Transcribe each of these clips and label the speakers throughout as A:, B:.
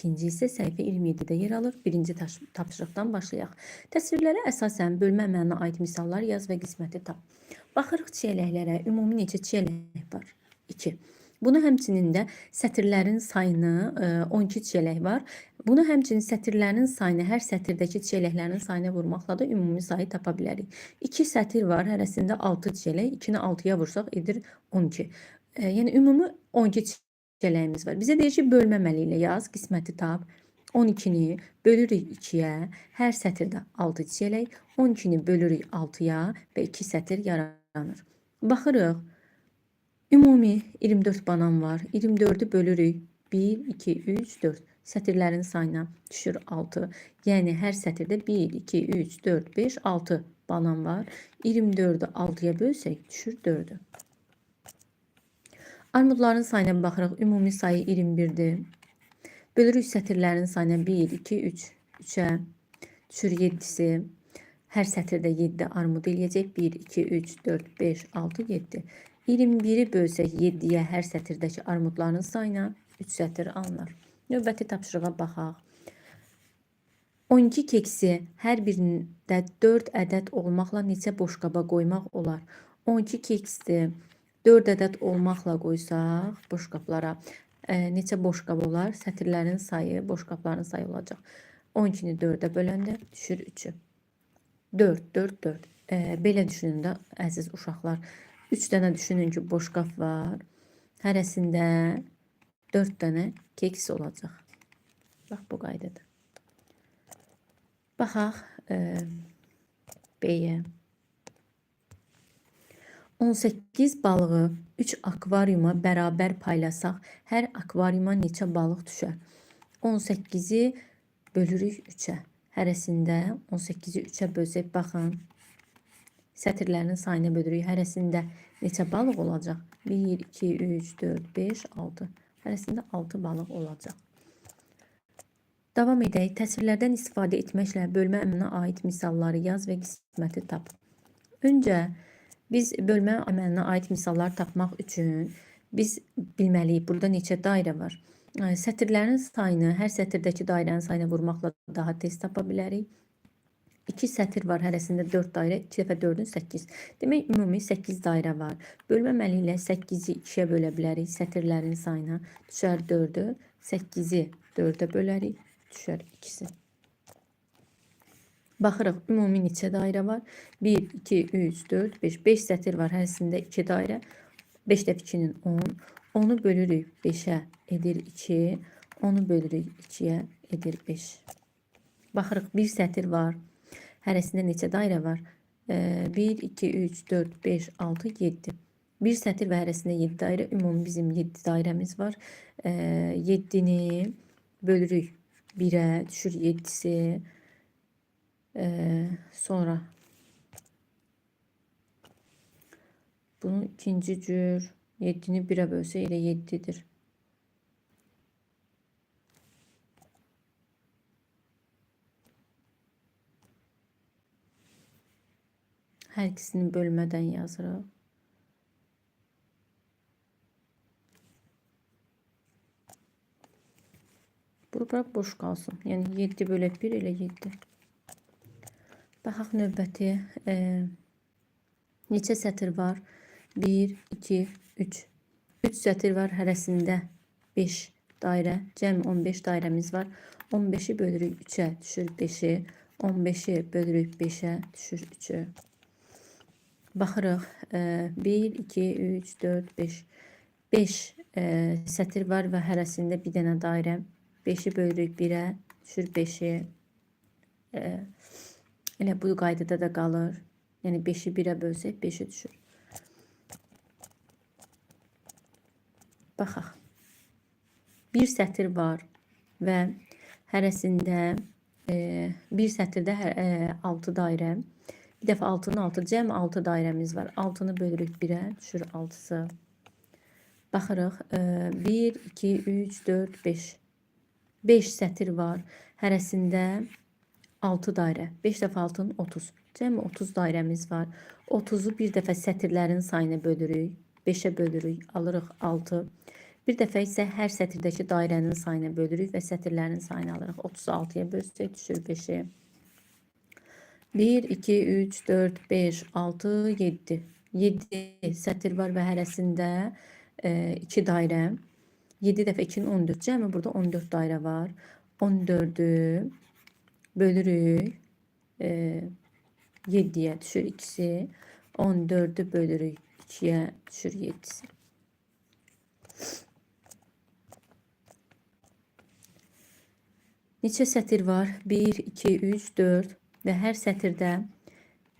A: ikinci isə səhifə 27-də yer alır. Birinci tapşırıqdan başlayaq. Təsvirlərə əsasən bölmə əməlinə aid misallar yaz və qisməti tap. Baxırıq çiyələklərə. Ümumi neçə çiyələk var? 2. Bunu həmçinin də sətirlərin sayını 12 çiyələk var. Bunu həmçinin sətirlərin sayını, hər sətirdəki çiyələklərin sayına vurmaqla da ümumi sayı tapa bilərik. 2 sətir var, hərəsində 6 çiyələk. 2-ni 6-ya vursaq edir 12. Yəni ümumi 12 çiyələyimiz var. Bizə deyir ki, bölmə əməli ilə yaz, qisməti tap. 12-ni bölürük 2-yə, hər sətirdə 6 çiyələk. 12-ni bölürük 6-ya və 2 sətir yaranır. Baxırıq. Ümumi 24 banan var. 24'ü bölürük. 1, 2, 3, 4. Sətirlərin sayına düşür 6. Yəni hər sətirdə 1, 2, 3, 4, 5, 6 banan var. 24'ü 6'ya bölsək düşür 4'ü. Armudların sayına baxırıq. Ümumi sayı 21'dir. Bölürük sətirlərin sayına 1, 2, 3. 3'ə düşür 7'si. Hər sətirdə 7 armud eləyəcək. 1, 2, 3, 4, 5, 6, 7. 21'i bölsək 7'yə hər sətirdəki armudların sayına 3 sətir alınır. Növbəti tapşırığa baxaq. 12 keksi hər birində 4 ədəd olmaqla neçə boşqaba qoymaq olar? 12 keksi 4 ədəd olmaqla qoysaq boşqablara neçə boşqab olar? Sətirlərin sayı, boşqabların sayı olacaq. 12-ni 4'ə böləndə düşür 3'ü. 4, 4, 4. Belə düşünün də əziz uşaqlar. 3 dənə düşünün ki, boşqab var. Hərəsində 4 dənə keks olacaq. Bax, bu qaydada. Baxaq B-yə. 18 balığı 3 akvaryuma bərabər paylasaq, hər akvaryuma neçə balıq düşər? 18'i bölürük 3'ə. Hərəsində 18'i 3'ə bölsək, baxın. Sətirlərin sayına bölürük. Hərəsində neçə balıq olacaq? 1, 2, 3, 4, 5, 6. Hərəsində 6 balıq olacaq. Davam edək. Təsvirlərdən istifadə etməklə bölmə əməlinə aid misalları yaz və qisməti tap. Öncə biz bölmə əməlinə aid misallar tapmaq üçün biz bilməliyik. Burada neçə dairə var? Sətirlərin sayını hər sətirdəki dairənin sayına vurmaqla daha tez tapa bilərik. 2 sətir var, hərəsində 4 dairə, 2 dəfə 4'ün 8. Demək, ümumi 8 dairə var. Bölmə əməli ilə 8'i 2'yə bölə bilərik. Sətirlərin sayına düşər 4'ü. 8'i 4'ə bölərik, düşər 2'si. Baxırıq, ümumi neçə dairə var? 1, 2, 3, 4, 5. 5 sətir var, hərəsində 2 dairə. 5 dəfə 2'nin 10. 10'u bölürük 5'ə edir 2. 10'u bölürük 2'yə edir 5. Baxırıq, 1 sətir var. Hərəsində neçə dairə var? 1, 2, 3, 4, 5, 6, 7. 1 sətir və hərəsində 7 dairə. Ümumi bizim 7 dairəmiz var. 7'ni bölürük 1'ə, düşür 7'si. Sonra bunu ikinci cür 7'ni 1'ə bölsə elə 7'dir. Hər ikisini bölmədən yazırıq. Bura boş qalsın. Yəni 7 bölü 1 elə 7. Baxaq növbəti. Neçə sətir var? 1, 2, 3. 3 sətir var. Hərəsində 5 dairə. Cəmi 15 dairəmiz var. 15'i bölürük 3'ə, düşür 5'i. 15'i bölürük 5'ə, düşür 3'ü. Baxırıq. 1, 2, 3, 4, 5. 5 sətir var və hərəsində bir dənə dairə. 5'i bölürük 1'ə, düşür 5'i. Elə bu qaydada da qalır. Yəni 5'i 1'ə bölsək 5'i düşür. Baxaq. Bir sətir var və hərəsində bir sətirdə 6 dairə. Bir dəfə 6'nın 6, cəm 6 dairəmiz var. 6'nı bölürük 1'ə, düşür 6'sı. Baxırıq. 1, 2, 3, 4, 5. 5 sətir var. Hərəsində 6 dairə. 5 dəfə 6'nın 30. Cəmi 30 dairəmiz var. 30'u bir dəfə sətirlərin sayına bölürük. 5'ə bölürük. Alırıq 6. Bir dəfə isə hər sətirdəki dairənin sayına bölürük və sətirlərin sayını alırıq. 36-ya bölsək düşür 5-i. 1, 2, 3, 4, 5, 6, 7. 7 sətir var və hərəsində 2 dairə. 7 dəfə 2-nin 14. Cəmi burada 14 dairə var. 14'ü bölürük 7'ye düşür 2'si. 14'ü bölürük 2'ye düşür 7'si. Neçə sətir var? 1, 2, 3, 4 və hər sətirdə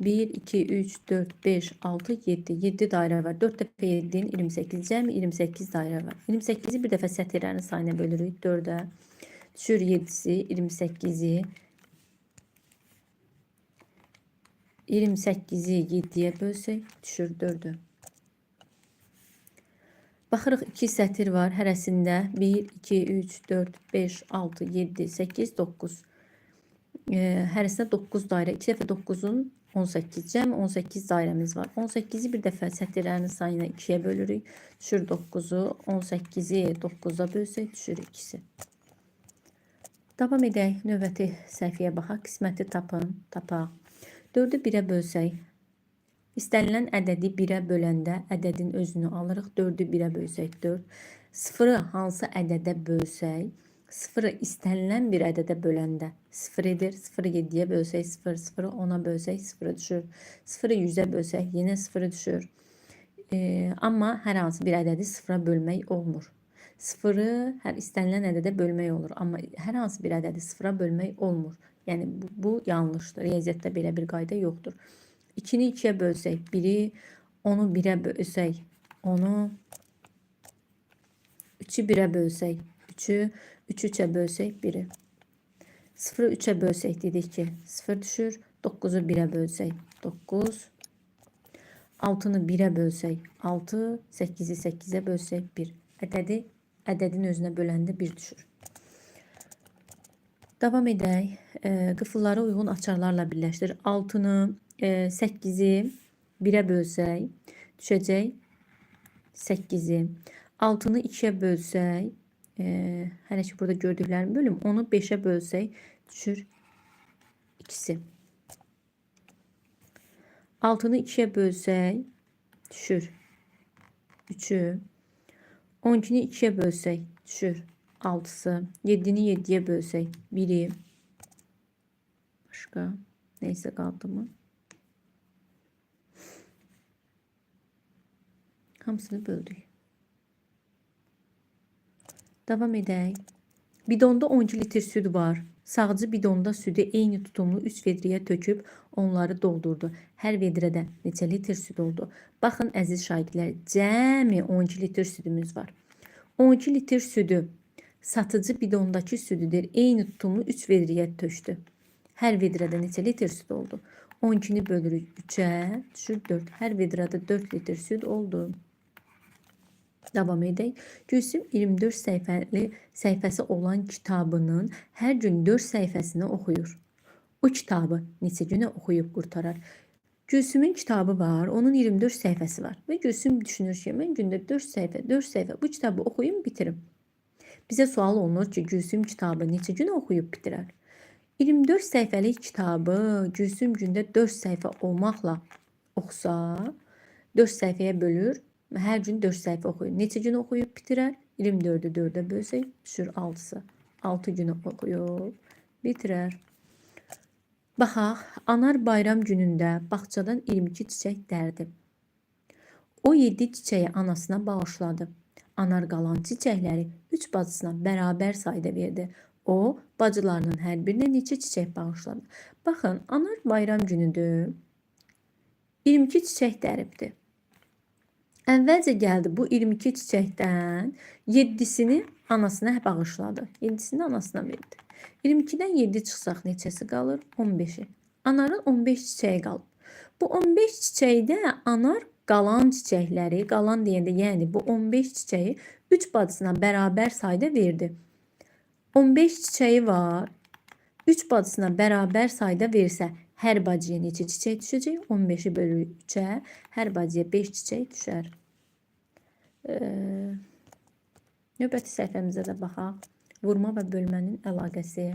A: 1, 2, 3, 4, 5, 6, 7. 7 dairə var. 4 dəfə 7'nin 28. Cəmi 28 dairə var. 28'i bir dəfə sətirlərin sayına bölürük 4'ə. Düşür 7'si 28'i. 28'i 7'ye bölsək düşür 4'ü. Baxırıq 2 sətir var. Hərəsində 1, 2, 3, 4, 5, 6, 7, 8, 9. Hərəsində 9 dairə. 2 dəfə 9'un 18. Cəmi 18 dairəmiz var. 18'i bir dəfə sətirlərin sayına 2'ye bölürük. Düşür 9'u. 18'i 9'a bölsək düşür 2'si. Davam edək. Növbəti səhifəyə baxaq. Qisməti tapın. Tapaq. 4'ü 1'ə bölsək. İstənilən ədədi 1'ə böləndə ədədin özünü alırıq. 4'ü 1'ə bölsək 4. 0'ı hansı ədədə bölsək, 0'ı istənilən bir ədədə böləndə 0 edir. 0'ı 7'yə bölsək 0, 0'ı 10'a bölsək 0 düşür. 0'ı 100'ə bölsək yenə 0 düşür. Amma hər hansı bir ədədi 0'a bölmək olmur. 0'ı hər istənilən ədədə bölmək olur. Amma hər hansı bir ədədi 0'a bölmək olmur. Yəni bu yanlışdır. Riyaziyyatda belə bir qayda yoxdur. 2'ni 2'ye bölsək 1'i, 10'u 1'ə bölsək 10'u, 3'ü 1'ə bölsək 3'ü, 3'ü 3'ə bölsək 1'i. 0'ı 3'ə bölsək dedik ki 0 düşür. 9'u 1'ə bölsək 9. 6'nı 1'ə bölsək 6. 8'i 8'ə bölsək 1. Ədədin özünə böləndə 1 düşür. Davam edək. Qıfıllara uyğun açarlarla birləşdir. 6'nı 8'i 1'ə bölsək düşəcək 8'i. 6'nı 2'ye bölsək, hələ ki burada gördüklərimi bölüm. Onu 5'ə bölsək düşür 2'si. 6'nı 2'ye bölsək düşür 3'ü. 12'ni 2'ye bölsək düşür 6'sı. 7'ni 7'ye bölsək 1'i. Başqa neysə qaldı mı? Hamısını böldük. Davam edək. Bidonda 12 litr süd var. Sağcı bidonda südü eyni tutumlu 3 vedriyə töküb onları doldurdu. Hər vedrədə neçə litr süd oldu? Baxın əziz şagirdlər, cəmi 12 litr südümüz var. 12 litr südü satıcı bidondakı südüdür. Eyni tutumlu 3 vedriyə tökdü. Hər vedrədə neçə litr süd oldu? 12'ni bölürük 3'ə, düşür 4. Hər vedrədə 4 litr süd oldu. Davam edək. Gülsüm 24 səhifəsi olan kitabının hər gün 4 səhifəsini oxuyur. O kitabı neçə günə oxuyub qurtarar? Gülsümün kitabı var, onun 24 səhifəsi var. Və Gülsüm düşünür ki, mən gündə 4 səhifə bu kitabı oxuyum, bitirim. Bizə sual olunur ki, Gülsüm kitabı neçə günə oxuyub bitirər? 24 səhifəlik kitabı Gülsüm gündə 4 səhifə olmaqla oxusa, 4 səhifəyə bölür. Hər gün 4 səhifə oxuyur. Neçə gün oxuyub bitirər? 24'ü 4'ə bölsək düşür 6'sı. 6 gün oxuyub bitirər. Baxaq, Anar bayram günündə bağçadan 22 çiçək dərdi. O 7 çiçəyi anasına bağışladı. Anar qalan çiçəkləri 3 bacısına bərabər sayda verdi. O, bacılarının hər birinə neçə çiçək bağışladı. Baxın, Anar bayram günüdür. 22 çiçək dəribdi. Əvvəlcə gəldi bu 22 çiçəkdən 7'sini anasına bağışladı. 7'sini anasına verdi. 22'dən 7 çıxsaq neçəsi qalır? 15'i. Anarın 15 çiçəyi qalıb. Bu 15 çiçəkdə anar qalan çiçəkləri, qalan deyəndə yəni bu 15 çiçəyi 3 bacısına bərabər sayda verdi. 15 çiçəyi var. 3 bacısına bərabər sayda versə, hər bacıya neçə çiçək düşəcək? 15'i bölü 3'ə, hər bacıya 5 çiçək düşər. Növbəti səhifəmizə də baxaq. Vurma və bölmənin əlaqəsi.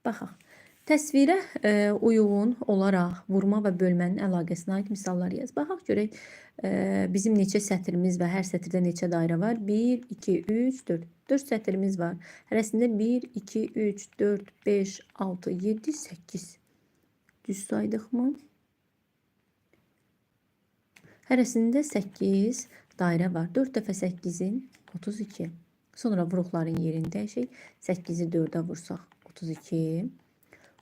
A: Baxaq. Təsvirə uyğun olaraq vurma və bölmənin əlaqəsinə aid misallar yaz. Baxaq görək bizim neçə sətrimiz və hər sətirdə neçə dairə var? 1, 2, 3, 4. 4 sətrimiz var. Hərəsində 1, 2, 3, 4, 5, 6, 7, 8. Düz saydıqmı? Hərəsində 8 dairə var. 4 dəfə 8-in 32. Sonra vuruqların yerini dəyişək. 8-i 4-ə vursaq 32.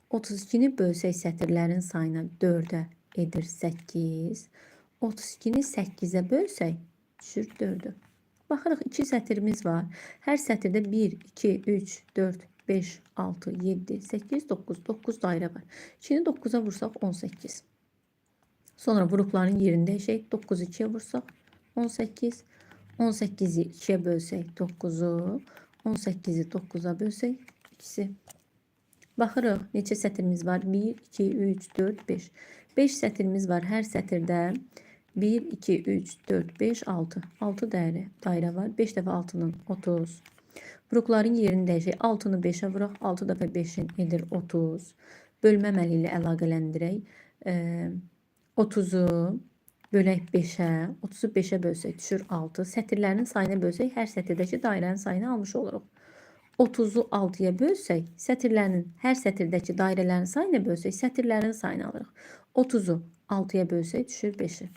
A: 32-ni bölsək sətirlərin sayına 4-ə edir 8. 32-ni 8-ə bölsək düşür 4-ü. Baxırıq 2 sətirimiz var. Hər sətirdə 1, 2, 3, 4, 5, 6, 7, 8, 9. 9 dairə var. 2-ni 9-a vursaq 18. Sonra vuruqların yerini dəyişək. 9-u 2-yə vursaq 18. 18-i 2-yə bölsək 9-u. 18-i 9-a bölsək 2-si. Baxırıq neçə sətrimiz var? 1, 2, 3, 4, 5. 5 sətrimiz var. Hər sətirdə 1, 2, 3, 4, 5, 6. 6 dairə var. 5 dəfə 6-nın 30. Vuruqların yerini dəyişək. 6-nı 5-ə vuraq. 6 dəfə 5-in edir 30. Bölmə əməli ilə əlaqələndirək. 30-u bölək 5-ə. 30-u 5-ə bölsək düşür 6. Sətirlərin sayını bölsək hər sətirdəki dairənin sayını almış oluruq. 30-u 6-ya bölsək, sətirlərin hər sətirdəki dairələrin sayını bölsək, sətirlərin sayını alırıq. 30-u 6-ya bölsək düşür 5-i.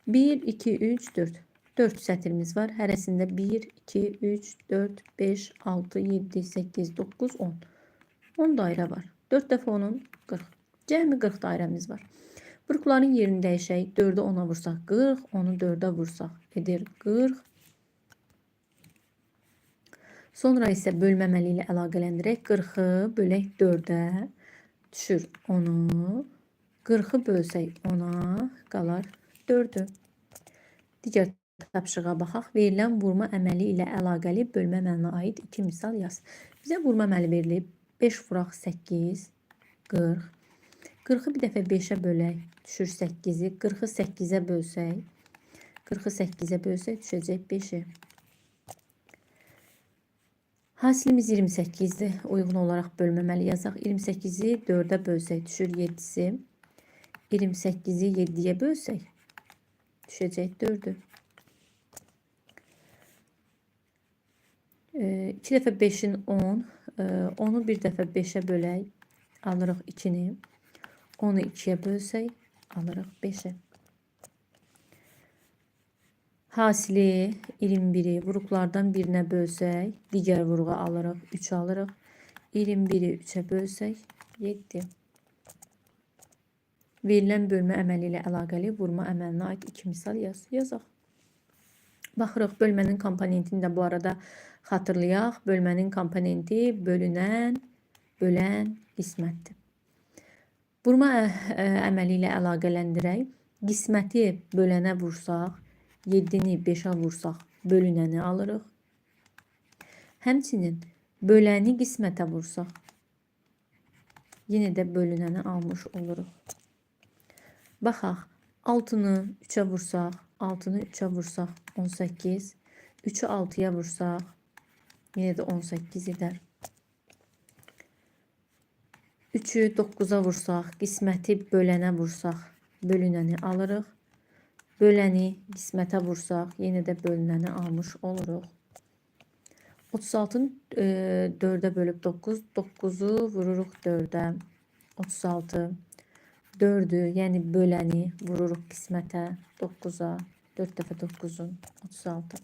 A: 1, 2, 3, 4. 4 sətirimiz var. Hərəsində 1, 2, 3, 4, 5, 6, 7, 8, 9, 10. 10 dairə var. 4 dəfə 10-un 40. Cəmi 40 dairəmiz var. Vuruqların yerini dəyişək. 4-ü 10-a vursaq 40, 10-u 4-ə vursaq edir 40. Sonra isə bölmə əməli ilə əlaqələndirək. 40-ı bölək 4-ə düşür 10-u. 40-ı bölsək 10-a qalar 4-ü. Digər tapşırığa baxaq. Verilən vurma əməli ilə əlaqəli bölmə əməlinə aid 2 misal yaz. Bizə vurma əməli verilib. 5 vuraq 8, 40. 40-ı bir dəfə 5-ə bölək düşür 8-i. 40-ı 8-ə bölsək, 40-ı 8-ə bölsək düşəcək 5-i. Hasilimiz 28-dir. Uyğun olaraq bölməməli yazaq. 28-i 4-ə bölsək düşür 7-si. 28-i 7-yə bölsək düşəcək 4-ü. 2 dəfə 5-in 10. 10-u bir dəfə 5-ə bölək. Alırıq 2-ni. 10-u 2-yə bölsək alırıq 5-i. Hasili 21-i vuruqlardan birinə bölsək, digər vuruğa alırıq, 3 alırıq. 21-i 3-ə bölsək, 7. Verilən bölmə əməli ilə əlaqəli vurma əməlinə aid 2 misal yazaq. Baxırıq, bölmənin komponentini də bu arada xatırlayaq. Bölmənin komponenti bölünən, bölən qismətdir. Vurma əməli ilə əlaqələndirək. Qisməti bölənə vursaq, 7-ni 5-ə vursaq bölünəni alırıq. Həmçinin böləni qismətə vursaq yenə də bölünəni almış oluruq. Baxaq, 6-nı 3-ə vursaq, 6-nı 3-ə vursaq 18, 3-ü 6-ya vursaq yenə də 18 edər. 3-ü 9-a vursaq, qisməti bölənə vursaq bölünəni alırıq. Böləni qismətə vursaq, yenə də bölünəni almış oluruq. 36-nı 4-ə bölüb 9, 9-u vururuq 4-ə, 36, 4-ü, yəni böləni vururuq qismətə 9-a, 4 dəfə 9-un 36.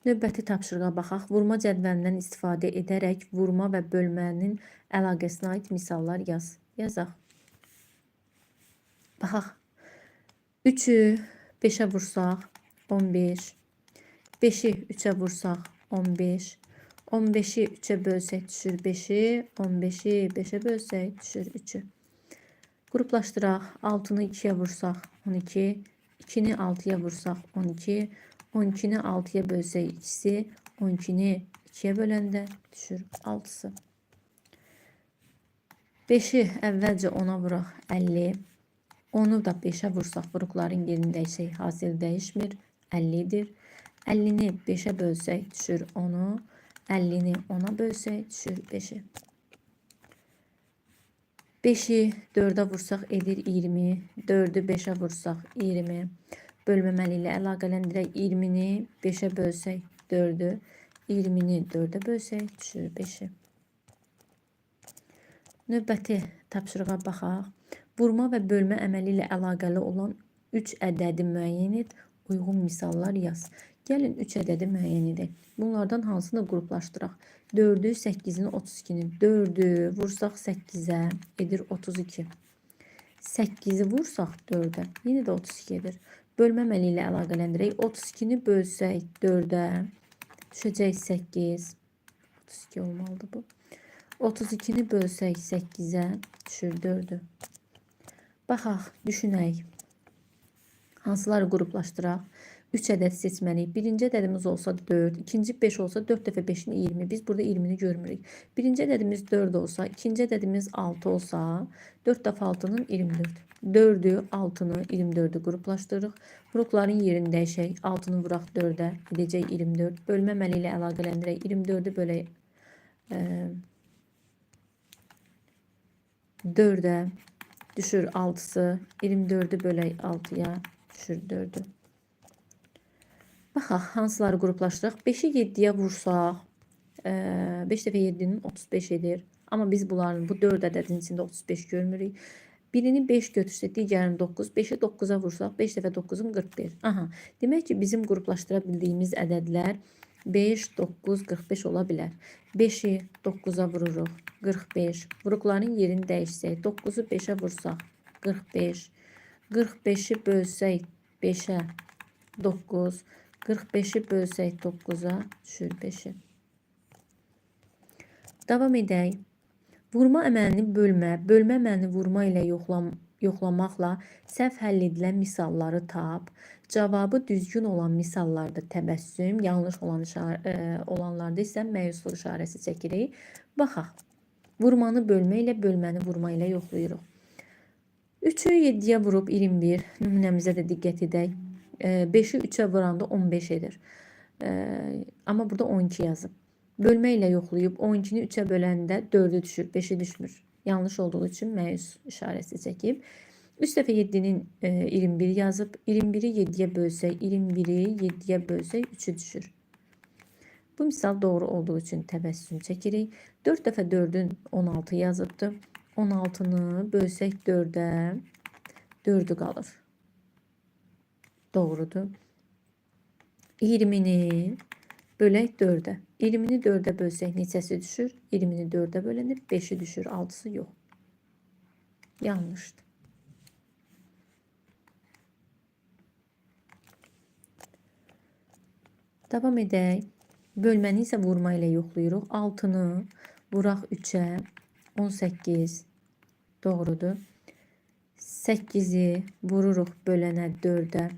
A: Növbəti tapşırığa baxaq. Vurma cədvəlindən istifadə edərək vurma və bölmənin əlaqəsinə aid misallar yazaq. Baxaq. 3-ü 5-ə vursaq 15, 5-i 3-ə vursaq 15, 15-i 3-ə bölsək düşür 5-i, 15-i 5-ə bölsək düşür 3-ü. Qruplaşdıraq. 6-nı 2-yə vursaq 12, 2-ni 6-ya vursaq 12, 12-ni 6-ya bölsək 2-si, 12-ni 2-yə böləndə düşür 6-sı. 5-i əvvəlcə 10-a vuraq 50. 10-u da 5-ə vursaq vuruqların yerini dəyişək, hasil dəyişmir, 50-dir. 50-ni 5'ə bölsək düşür 10-u. 50-ni 10'a bölsək düşür 5'i. 5'i 4'ə vursaq edir 20. 4'ü 5'ə vursaq 20. Bölməməli ilə əlaqələndirək 20'ni 5'ə bölsək 4'ü. 20'ni 4'ə bölsək düşür 5'i. Növbəti tapşırığa baxaq. Vurma və bölmə əməli ilə əlaqəli olan 3 ədədi müəyyən et, uyğun misallar yaz. Gəlin 3 ədədi müəyyən edək. Bunlardan hansını qruplaşdıraq? 4'ü, 8'ini, 32'ni. 4'ü vursaq 8'ə edir 32. 8'i vursaq 4'ə yenə də 32 edir. Bölmə əməli ilə əlaqələndirək. 32'ni bölsək 4'ə düşəcək 8. 32 olmalıdır bu. 32'ni bölsək 8'ə düşür 4'ü. Baxaq, düşünək. Hansıları qruplaşdıraq? 3 ədəd seçməliyik. Birinci ədədimiz olsa 4, ikinci 5 olsa 4 dəfə 5'ini 20. Biz burada 20'ni görmürük. Birinci ədədimiz 4 olsa, ikinci ədədimiz 6 olsa, 4 dəfə 6'nın 24. 4'ü, 6'nı, 24'ü qruplaşdırırıq. Qrupların yerini dəyişək. 6'nı vuraq 4'ə, edəcək 24. Bölmə əməli ilə əlaqələndirək. 24'ü bölək 4'ə düşür 6'sı. 24'ü bölək 6'ya düşür 4'ü. Baxaq, hansıları qruplaşdıraq? 5'i 7'yə vursaq, 5 dəfə 7'nin 35 edir. Amma biz bunların bu 4 ədədin içində 35 görmürük. Birini 5 götürsək, digərini 9. 5'i 9'a vursaq, 5 dəfə 9'un 41. Aha, demək ki, bizim qruplaşdıra bildiyimiz ədədlər 5, 9, 45 ola bilər. 5'i 9'a vururuq, 45. Vuruqların yerini dəyişsək, 9'u 5'ə vursaq, 45. 45'i bölsək 5'ə, 9. 45'i bölsək 9'a düşür 5'i. Davam edək. Vurma əməlini bölmə əməlini vurma ilə yoxlamaqla səhv həll edilən misalları tap. Cavabı düzgün olan misallarda təbəssüm, yanlış olanlarda isə məyusluq işarəsi çəkirik. Baxaq. Vurmanı bölmə ilə, bölməni vurma ilə yoxlayırıq. 3'ü 7'yə vurub 21. Nümunəmizə də diqqət edək. 5'i 3'ə vuranda 15 edir. Amma burada 12 yazıb. Bölmə ilə yoxlayıb 12'ni 3'ə böləndə 4'ü düşür, 5'i düşmür. Yanlış olduğu üçün məyus işarəsi çəkib. 3 dəfə 7'nin 21 yazıb. 21'i 7'yə bölsək, 21'i 7'yə bölsək 3'ü düşür. Bu misal doğru olduğu üçün təbəssüm çəkirik. 4 dəfə 4'ün 16 yazıbdır. 16'nı bölsək 4'ə 4'ü qalır. Doğrudur. 20'ni bölək 4'ə. 20'ni 4'ə bölsək neçəsi düşür? 20'ni 4'ə bölünür. 5'i düşür. 6'sı yox. Yanlışdır. Davam edək. Bölməni isə vurma ilə yoxlayırıq. 6'nı vuraq 3'ə. 18. Doğrudur. 8'i vururuq bölənə 4'ə.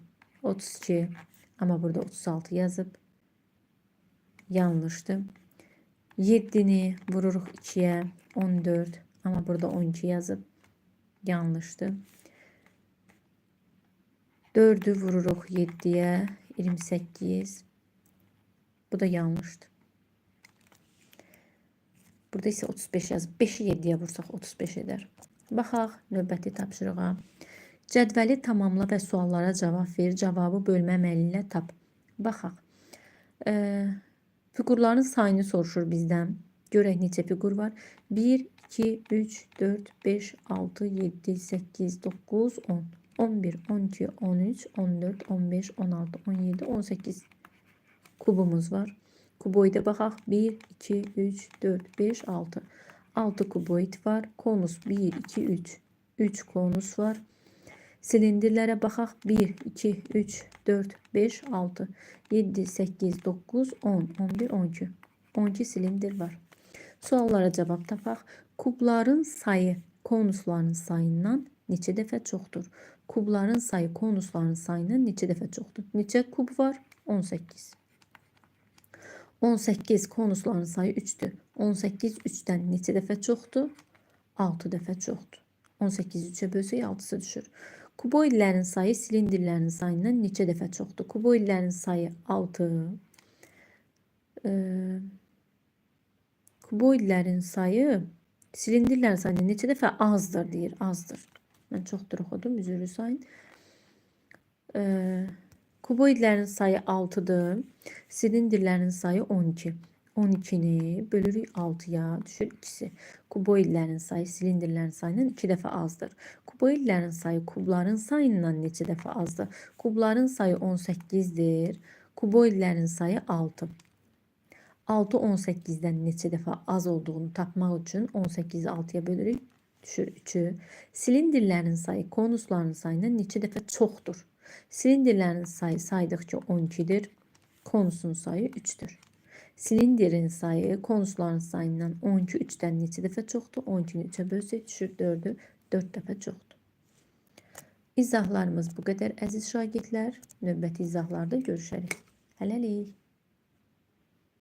A: 32. Amma burada 36 yazıb. Yanlışdır. 7'ni vururuq 2'yə. 14. Amma burada 12 yazıb. Yanlışdır. 4'ü vururuq 7'yə. 28. Bu da yanlışdır. Burada isə 35 yazıb. 5'i 7'yə vursaq 35 edər. Baxaq növbəti tapşırığa. Cədvəli tamamla və suallara cavab ver. Cavabı bölmə əməli ilə tap. Baxaq. Fiqurların sayını soruşur bizdən. Görək neçə fiqur var. 1, 2, 3, 4, 5, 6, 7, 8, 9, 10. 11, 12, 13, 14, 15, 16, 17, 18 kubumuz var. Kuboida baxaq. 1, 2, 3, 4, 5, 6. 6 kuboid var. Konus 1, 2, 3. 3 konus var. Silindirlərə baxaq. 1, 2, 3, 4, 5, 6, 7, 8, 9, 10, 11, 12. 12 silindir var. Suallara cavab tapaq. Kubların sayı konusların sayından neçə dəfə çoxdur? Kubların sayı konusların sayından neçə dəfə çoxdur? Neçə kub var? 18. 18 konusların sayı 3'dür. 18 3'dən neçə dəfə çoxdur? 6 dəfə çoxdur. 18 3'ə bölsək 6'sı düşür. Kuboidlərin sayı silindirlərin sayından neçə dəfə çoxdur? Kuboidlərin sayı 6. Kuboidlərin sayı silindirlərin sayından neçə dəfə azdır deyir. Azdır. Mən çoxdur oxudum. Üzrlü sayın. Kuboidlərin sayı 6'dır. Silindirlərin sayı 12. 12'ni bölürük 6'ya düşür 2'si. Kuboidlərin sayı silindirlərin sayından 2 dəfə azdır. Kuboidlərin sayı kubların sayından neçə dəfə azdır? Kubların sayı 18'dir. Kuboidlərin sayı 6. 6 18'dən neçə dəfə az olduğunu tapmaq üçün 18'i 6'ya bölürük düşür 3'ü. Silindirlərin sayı konusların sayından neçə dəfə çoxdur? Silindirlərin sayı saydıqca 12'dir. Konusun sayı 3'tür. Silindirin sayı konusların sayından 12 3'dən neçə dəfə çoxdur? 12'ni 3'ə bölsək düşür 4'ü 4 dəfə çoxdur. İzahlarımız bu qədər əziz şagirdlər. Növbəti izahlarda görüşərik. Hələlik.